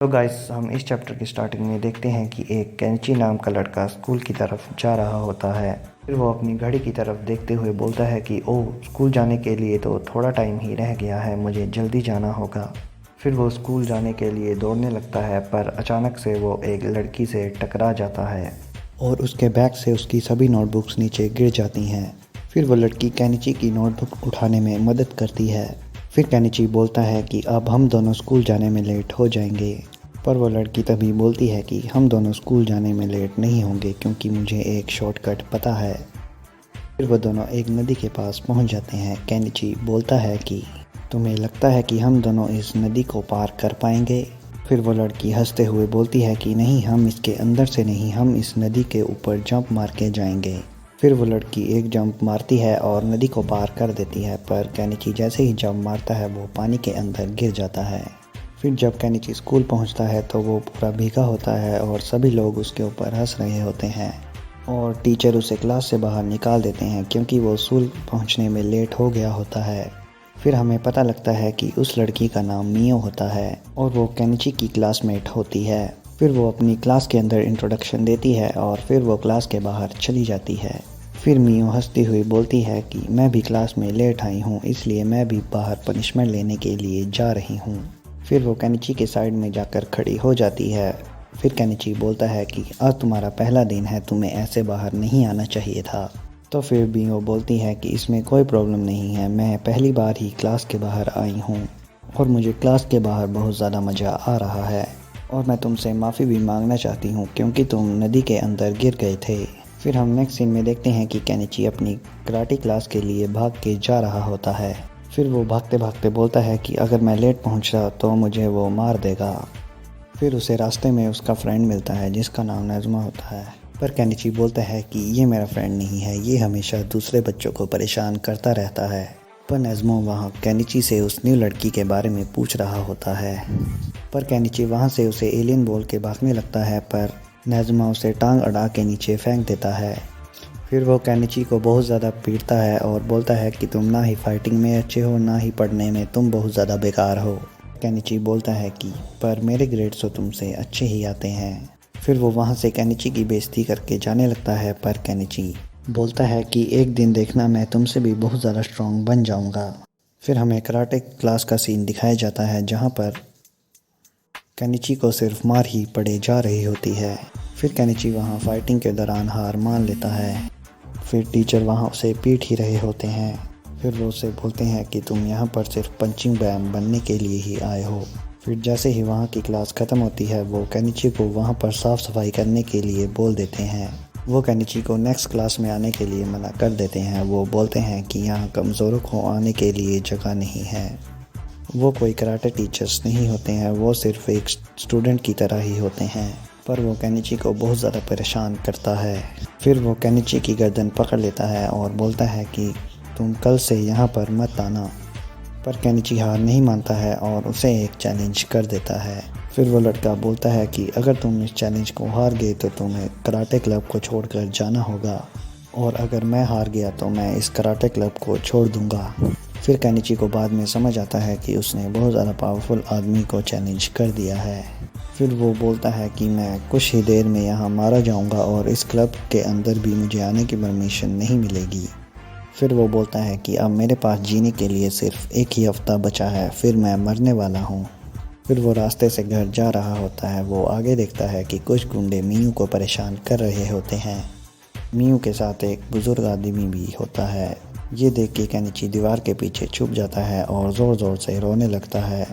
तो गाइस हम इस चैप्टर की स्टार्टिंग में देखते हैं कि एक केंची नाम का लड़का स्कूल की तरफ जा रहा होता है। फिर वो अपनी घड़ी की तरफ देखते हुए बोलता है कि ओह, स्कूल जाने के लिए तो थोड़ा टाइम ही रह गया है, मुझे जल्दी जाना होगा। फिर वो स्कूल जाने के लिए दौड़ने लगता है, पर अचानक से वो एक लड़की से टकरा जाता है और उसके बैग से उसकी सभी नोटबुक्स नीचे गिर जाती हैं। फिर वो लड़की केनिची की नोटबुक उठाने में मदद करती है। फिर केनिची बोलता है कि अब हम दोनों स्कूल जाने में लेट हो जाएंगे, पर वो लड़की तभी बोलती है कि हम दोनों स्कूल जाने में लेट नहीं होंगे क्योंकि मुझे एक शॉर्टकट पता है। फिर वो दोनों एक नदी के पास पहुंच जाते हैं। केनिची बोलता है कि तुम्हें लगता है कि हम दोनों इस नदी को पार कर पाएंगे? फिर वो लड़की हंसते हुए बोलती है कि नहीं, हम इसके अंदर से नहीं, हम इस नदी के ऊपर जंप मार के जाएंगे। फिर वो लड़की एक जंप मारती है और नदी को पार कर देती है, पर केनिची जैसे ही जंप मारता है वो पानी के अंदर गिर जाता है। फिर जब केनिची स्कूल पहुंचता है तो वो पूरा भीगा होता है और सभी लोग उसके ऊपर हंस रहे होते हैं और टीचर उसे क्लास से बाहर निकाल देते हैं क्योंकि वो स्कूल पहुंचने में लेट हो गया होता है। फिर हमें पता लगता है कि उस लड़की का नाम मियो होता है और वो केनिची की क्लासमेट होती है। फिर वो अपनी क्लास के अंदर इंट्रोडक्शन देती है और फिर वो क्लास के बाहर चली जाती है। फिर मियो हंसती हुई बोलती है कि मैं भी क्लास में लेट आई हूँ, इसलिए मैं भी बाहर पनिशमेंट लेने के लिए जा रही हूँ। फिर वो केनिची के साइड में जाकर खड़ी हो जाती है। फिर केनिची बोलता है कि आज तुम्हारा पहला दिन है, तुम्हें ऐसे बाहर नहीं आना चाहिए था। तो फिर मियो बोलती है कि इसमें कोई प्रॉब्लम नहीं है, मैं पहली बार ही क्लास के बाहर आई हूँ और मुझे क्लास के बाहर बहुत ज़्यादा मज़ा आ रहा है और मैं तुमसे माफ़ी भी मांगना चाहती हूँ क्योंकि तुम नदी के अंदर गिर गए थे। फिर हम नेक्स्ट सीन में देखते हैं कि केनिची अपनी कराटे क्लास के लिए भाग के जा रहा होता है। फिर वो भागते भागते बोलता है कि अगर मैं लेट पहुंचा तो मुझे वो मार देगा। फिर उसे रास्ते में उसका फ्रेंड मिलता है जिसका नाम नज़मा होता है, पर केनिची बोलता है कि ये मेरा फ्रेंड नहीं है, ये हमेशा दूसरे बच्चों को परेशान करता रहता है। पर नज़मा वहाँ केनिची से उस न्यू लड़की के बारे में पूछ रहा होता है, पर केनिची वहाँ से उसे एलियन बोल के भागने लगता है, पर नज़मा उसे टांग अड़ा के नीचे फेंक देता है। फिर वो केनिची को बहुत ज़्यादा पीटता है और बोलता है कि तुम ना ही फाइटिंग में अच्छे हो ना ही पढ़ने में, तुम बहुत ज़्यादा बेकार हो। केनिची बोलता है कि पर मेरे ग्रेड्स तो तुमसे अच्छे ही आते हैं। फिर वो वहाँ से केनिची की बेइज्जती करके जाने लगता है, पर केनिची बोलता है कि एक दिन देखना, मैं तुमसे भी बहुत ज़्यादा स्ट्रॉन्ग बन जाऊँगा। फिर हमें कराटे क्लास का सीन दिखाया जाता है जहाँ पर केनिची को सिर्फ मार ही पड़े जा रही होती है। फिर केनिची वहाँ फाइटिंग के दौरान हार मान लेता है। फिर टीचर वहाँ उसे पीट ही रहे होते हैं। फिर वो उसे बोलते हैं कि तुम यहाँ पर सिर्फ पंचिंग बैग बनने के लिए ही आए हो। फिर जैसे ही वहाँ की क्लास ख़त्म होती है वो केनिची को वहाँ पर साफ़ सफाई करने के लिए बोल देते हैं। वो केनिची को नेक्स्ट क्लास में आने के लिए मना कर देते हैं। वो बोलते हैं कि यहाँ कमज़ोरों को आने के लिए जगह नहीं है। वो कोई कराटे टीचर्स नहीं होते हैं, वो सिर्फ एक स्टूडेंट की तरह ही होते हैं। पर वो केनिची को बहुत ज़्यादा परेशान करता है। फिर वो केनिची की गर्दन पकड़ लेता है और बोलता है कि तुम कल से यहाँ पर मत आना। पर केनिची हार नहीं मानता है और उसे एक चैलेंज कर देता है। फिर वो लड़का बोलता है कि अगर तुम इस चैलेंज को हार गए तो तुम्हें कराटे क्लब को छोड़कर जाना होगा, और अगर मैं हार गया तो मैं इस कराटे क्लब को छोड़ दूँगा। फिर केनिची को बाद में समझ आता है कि उसने बहुत ज़्यादा पावरफुल आदमी को चैलेंज कर दिया है। फिर वो बोलता है कि मैं कुछ ही देर में यहाँ मारा जाऊँगा और इस क्लब के अंदर भी मुझे आने की परमिशन नहीं मिलेगी। फिर वो बोलता है कि अब मेरे पास जीने के लिए सिर्फ एक ही हफ्ता बचा है, फिर मैं मरने वाला हूँ। फिर वो रास्ते से घर जा रहा होता है। वो आगे देखता है कि कुछ गुंडे मियू को परेशान कर रहे होते हैं। मियू के साथ एक बुज़ुर्ग आदमी भी होता है। ये देख के केनिची दीवार के पीछे छुप जाता है और ज़ोर ज़ोर से रोने लगता है।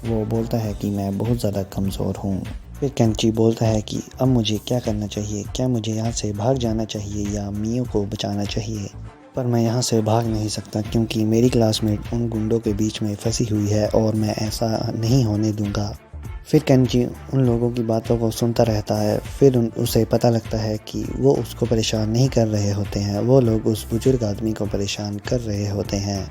वो बोलता है कि मैं बहुत ज़्यादा कमज़ोर हूँ। फिर केनिची बोलता है कि अब मुझे क्या करना चाहिए, क्या मुझे यहाँ से भाग जाना चाहिए या मियो को बचाना चाहिए? पर मैं यहाँ से भाग नहीं सकता क्योंकि मेरी क्लासमेट उन गुंडों के बीच में फंसी हुई है और मैं ऐसा नहीं होने दूँगा। फिर केनिची उन लोगों की बातों को सुनता रहता है। फिर उसे पता लगता है कि वो उसको परेशान नहीं कर रहे होते हैं, वो लोग उस बुजुर्ग आदमी को परेशान कर रहे होते हैं।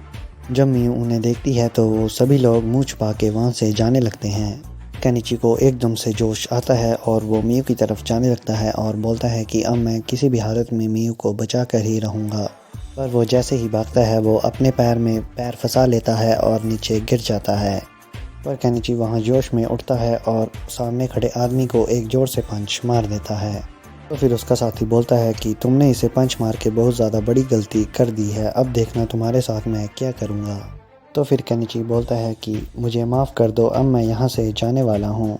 जब मियू उन्हें देखती है तो वो सभी लोग मुँह छुपा के वहाँ से जाने लगते हैं। केनिची को एकदम से जोश आता है और वो मियू की तरफ जाने लगता है और बोलता है कि अब मैं किसी भी हालत में मियू को बचा कर ही रहूँगा। पर वो जैसे ही भागता है वो अपने पैर में पैर फंसा लेता है और नीचे गिर जाता है। पर केनिची वहाँ जोश में उठता है और सामने खड़े आदमी को एक जोर से पंच मार देता है। तो फिर उसका साथी बोलता है कि तुमने इसे पंच मार के बहुत ज़्यादा बड़ी गलती कर दी है, अब देखना तुम्हारे साथ मैं क्या करूँगा। तो फिर केनिची बोलता है कि मुझे माफ़ कर दो, अब मैं यहाँ से जाने वाला हूँ।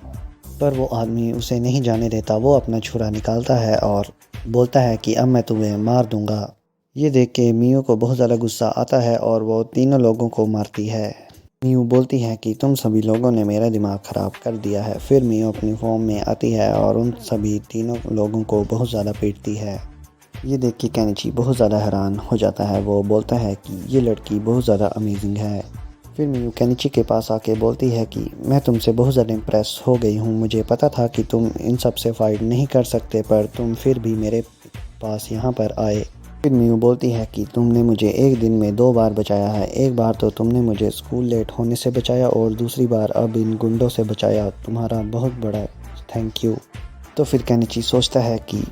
पर वो आदमी उसे नहीं जाने देता। वो अपना छुरा निकालता है और बोलता है कि अब मैं तुम्हें मार दूँगा। ये देख के मियू को बहुत ज़्यादा गुस्सा आता है और वो तीनों लोगों को मारती है। मियू बोलती है कि तुम सभी लोगों ने मेरा दिमाग ख़राब कर दिया है। फिर मियू अपनी फॉर्म में आती है और उन सभी तीनों लोगों को बहुत ज़्यादा पीटती है। ये देख के केनिची बहुत ज़्यादा हैरान हो जाता है। वो बोलता है कि ये लड़की बहुत ज़्यादा अमेजिंग है। फिर मियू केनिची के पास आके बोलती है कि मैं तुमसे बहुत ज़्यादा इम्प्रेस हो गई हूँ। मुझे पता था कि तुम इन सब से फ़ाइट नहीं कर सकते, पर तुम फिर भी मेरे पास यहाँ पर आए। फिर मियू बोलती है कि तुमने मुझे एक दिन में 2 बार बचाया है। एक बार तो तुमने मुझे स्कूल लेट होने से बचाया और दूसरी बार अब इन गुंडों से बचाया। तुम्हारा बहुत बड़ा थैंक यू। तो फिर केनिची सोचता है कि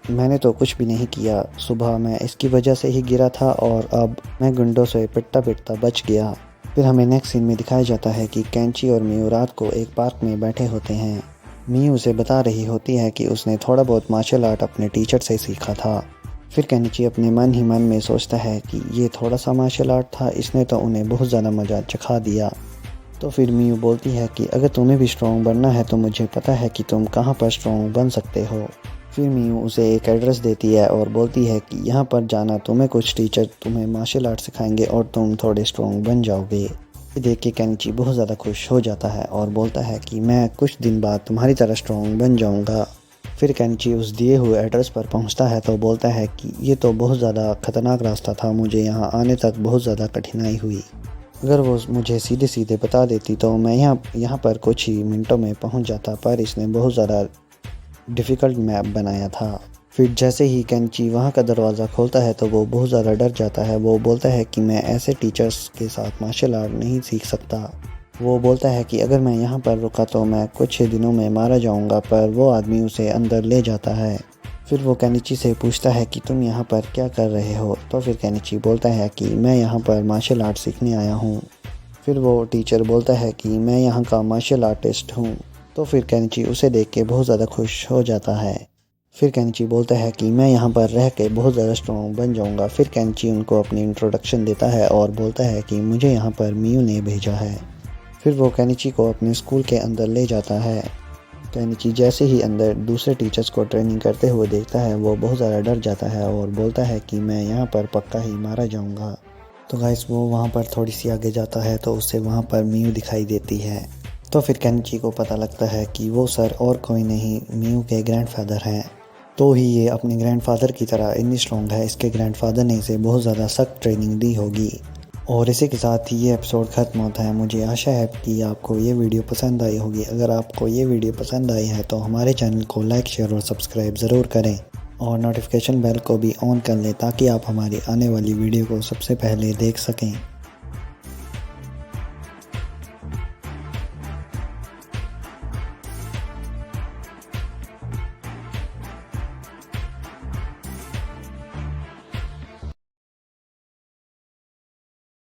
मैंने तो कुछ भी नहीं किया। सुबह मैं इसकी वजह से ही गिरा था और अब मैं गुंडों से पिटता पिटता बच गया। फिर हमें नेक्स्ट सीन में दिखाया जाता है कि केनिची और मियू रात को एक पार्क में बैठे होते हैं। मियू उसे बता रही होती है कि उसने थोड़ा बहुत मार्शल आर्ट अपने टीचर से सीखा था। फिर केनिची अपने मन ही मन में सोचता है कि ये थोड़ा सा मार्शल आर्ट था, इसने तो उन्हें बहुत ज़्यादा मज़ा चखा दिया। तो फिर मियू बोलती है कि अगर तुम्हें भी स्ट्रॉन्ग बनना है तो मुझे पता है कि तुम कहाँ पर स्ट्रॉन्ग बन सकते हो। फिर मियू उसे एक एड्रेस देती है और बोलती है कि यहाँ पर जाना, तुम्हें कुछ टीचर तुम्हें मार्शल आर्ट सिखाएंगे और तुम थोड़े स्ट्रॉन्ग बन जाओगे। ये देख के केनिची बहुत ज़्यादा खुश हो जाता है और बोलता है कि मैं कुछ दिन बाद तुम्हारी तरह स्ट्रॉन्ग बन जाऊँगा। फिर केनिची उस दिए हुए एड्रेस पर पहुंचता है तो बोलता है कि ये तो बहुत ज़्यादा ख़तरनाक रास्ता था, मुझे यहाँ आने तक बहुत ज़्यादा कठिनाई हुई। अगर वो मुझे सीधे सीधे बता देती तो मैं यहाँ पर कुछ ही मिनटों में पहुँच जाता, पर इसने बहुत ज़्यादा डिफ़िकल्ट मैप बनाया था। फिर जैसे ही केनिची वहाँ का दरवाज़ा खोलता है तो वो बहुत ज़्यादा डर जाता है। वो बोलता है कि मैं ऐसे टीचर्स के साथ मार्शल आर्ट नहीं सीख सकता। वो बोलता है कि अगर मैं यहाँ पर रुका तो मैं कुछ ही दिनों में मारा जाऊँगा, पर वो आदमी उसे अंदर ले जाता है। फिर वो केनिची से पूछता है कि तुम यहाँ पर क्या कर रहे हो। तो फिर केनिची बोलता है कि मैं यहाँ पर मार्शल आर्ट सीखने आया हूँ। फिर वो टीचर बोलता है कि मैं यहाँ का मार्शल आर्टिस्ट हूँ। तो फिर केनिची उसे देख के बहुत ज़्यादा खुश हो जाता है। फिर केनिची बोलता है कि मैं यहाँ पर रह के बहुत ज़्यादा स्ट्रॉन्ग बन जाऊँगा। फिर केनिची उनको अपनी इंट्रोडक्शन देता है और बोलता है कि मुझे यहाँ पर मियू ने भेजा है। फिर वो केनिची को अपने स्कूल के अंदर ले जाता है। केनिची जैसे ही अंदर दूसरे टीचर्स को ट्रेनिंग करते हुए देखता है वो बहुत ज़्यादा डर जाता है और बोलता है कि मैं यहाँ पर पक्का ही मारा जाऊँगा। तो गाइस वो वहाँ पर थोड़ी सी आगे जाता है तो उसे वहाँ पर मियू दिखाई देती है। तो फिर केनिची को पता लगता है कि वो सर और कोई नहीं, मियू के ग्रैंडफादर हैं। तो ही ये अपने ग्रैंडफादर की तरह इतनी स्ट्रॉन्ग है, इसके ग्रैंडफादर ने इसे बहुत ज़्यादा सख्त ट्रेनिंग दी होगी। और इसी के साथ ही ये एपिसोड ख़त्म होता है। मुझे आशा है कि आपको ये वीडियो पसंद आई होगी। अगर आपको ये वीडियो पसंद आई है तो हमारे चैनल को लाइक, शेयर और सब्सक्राइब ज़रूर करें और नोटिफिकेशन बेल को भी ऑन कर लें ताकि आप हमारी आने वाली वीडियो को सबसे पहले देख सकें।